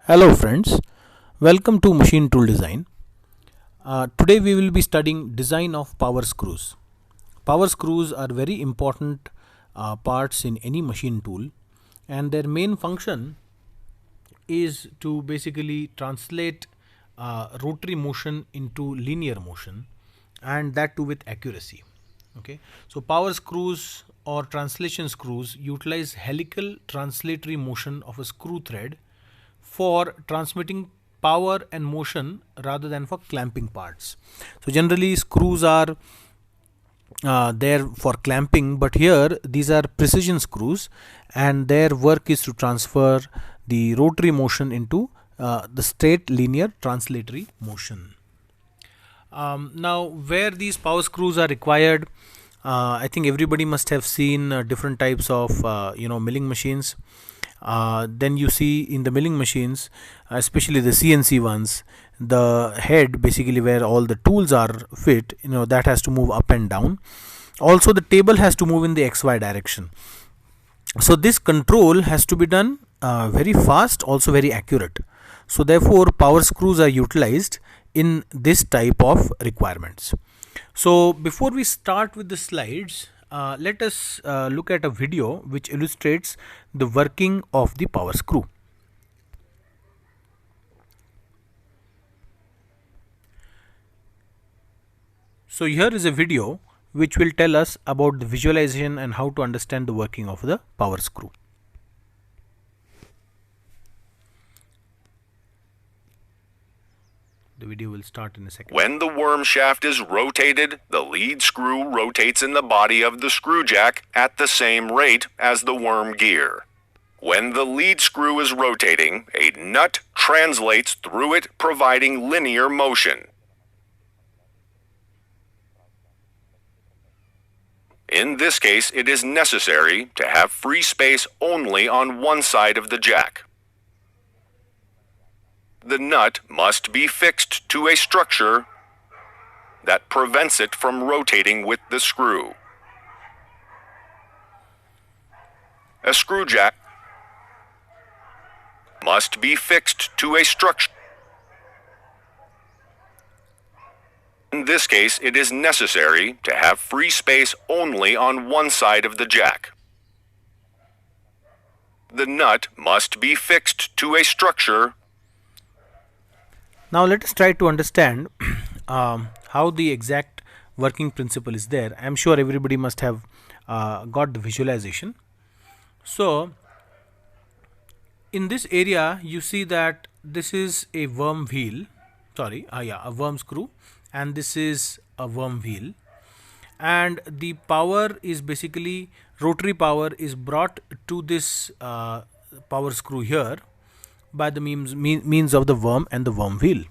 Hello friends, welcome to Machine Tool Design. Today we will be studying design of power screws. Power screws are very important parts in any machine tool, and their main function is to basically translate rotary motion into linear motion, and that too with accuracy. Okay, so power screws or translation screws utilize helical translatory motion of a screw thread for transmitting power and motion rather than for clamping parts. So generally screws are there for clamping, but here these are precision screws and their work is to transfer the rotary motion into the straight linear translatory motion. Now where these power screws are required, I think everybody must have seen different types of milling machines. Then you see in the milling machines, especially the CNC ones, the head basically where all the tools are fit, that has to move up and down. Also the table has to move in the XY direction. So this control has to be done very fast, also very accurate. So therefore power screws are utilized in this type of requirements. So before we start with the slides, let us look at a video which illustrates the working of the power screw. So here is a video which will tell us about the visualization and how to understand the working of the power screw. The video will start in a second. When the worm shaft is rotated, the lead screw rotates in the body of the screw jack at the same rate as the worm gear. When the lead screw is rotating, a nut translates through it, providing linear motion. In this case, it is necessary to have free space only on one side of the jack. The nut must be fixed to a structure that prevents it from rotating with the screw. A screw jack must be fixed to a structure. In this case, it is necessary to have free space only on one side of the jack. The nut must be fixed to a structure. Now let us try to understand how the exact working principle is there. I am sure everybody must have got the visualization. So in this area you see that this is a worm wheel, a worm screw, and this is a worm wheel, and the power is basically rotary power is brought to this power screw here by the means of the worm and the worm wheel.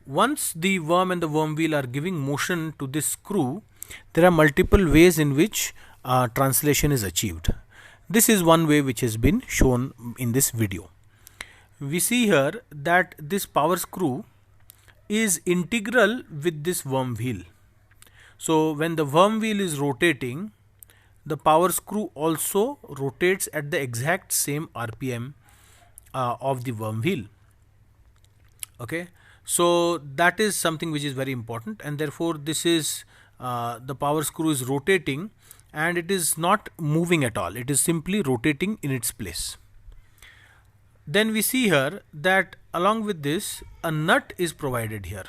Once the worm and the worm wheel are giving motion to this screw, there are multiple ways in which translation is achieved. This is one way which has been shown in this video. We see here that this power screw is integral with this worm wheel. So when the worm wheel is rotating, the power screw also rotates at the exact same RPM of the worm wheel. Okay, so that is something which is very important, and therefore this is the power screw is rotating and it is not moving at all, it is simply rotating in its place. Then we see here that along with this a nut is provided here.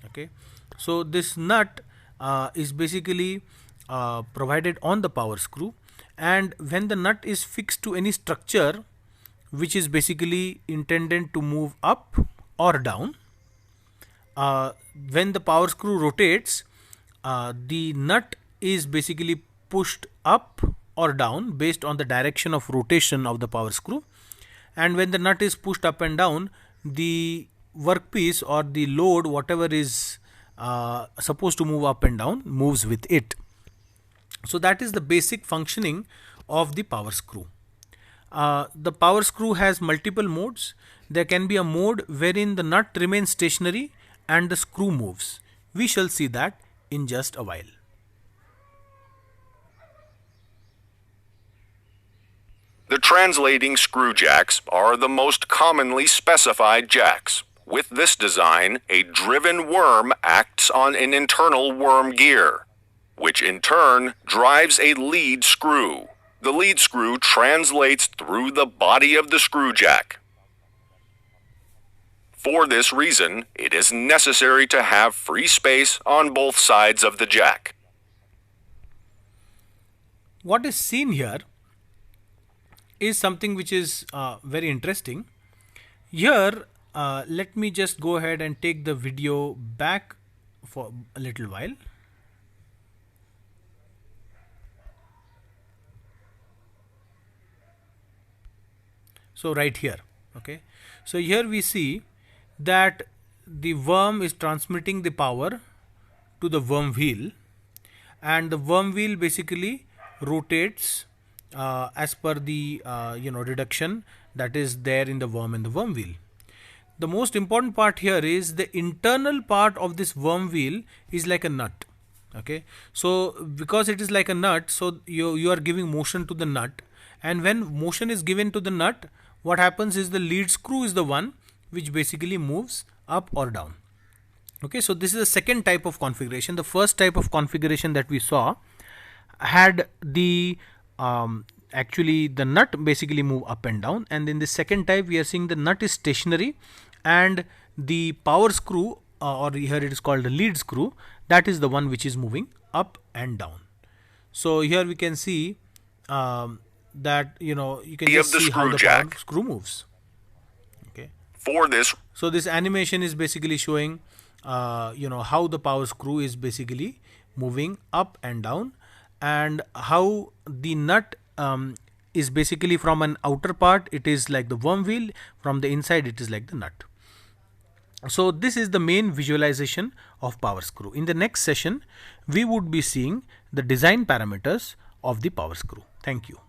Okay, so this nut is basically provided on the power screw, and when the nut is fixed to any structure which is basically intended to move up or down, when the power screw rotates, the nut is basically pushed up or down based on the direction of rotation of the power screw, and when the nut is pushed up and down, the workpiece or the load, whatever is supposed to move up and down, moves with it. So that is the basic functioning of the power screw. The power screw has multiple modes. There can be a mode wherein the nut remains stationary and the screw moves. We shall see that in just a while. The translating screw jacks are the most commonly specified jacks. With this design, a driven worm acts on an internal worm gear, which in turn drives a lead screw. The lead screw translates through the body of the screw jack. For this reason, it is necessary to have free space on both sides of the jack. What is seen here is something which is very interesting. Here, let me just go ahead and take the video back for a little while. So right here, okay. So here we see that the worm is transmitting the power to the worm wheel, and the worm wheel basically rotates as per the reduction that is there in the worm and the worm wheel. The most important part here is the internal part of this worm wheel is like a nut. Okay, so because it is like a nut, so you are giving motion to the nut, and when motion is given to the nut, what happens is the lead screw is the one which basically moves up or down. Okay, so this is the second type of configuration. The first type of configuration that we saw had the actually the nut basically move up and down, and in the second type we are seeing the nut is stationary and the power screw or here it is called the lead screw, that is the one which is moving up and down. So here we can see that you can just see how the power screw moves. Okay, for this, so this animation is basically showing how the power screw is basically moving up and down, and how the nut is basically from an outer part it is like the worm wheel, from the inside it is like the nut. So this is the main visualization of power screw. In the next session we would be seeing the design parameters of the power screw. Thank you.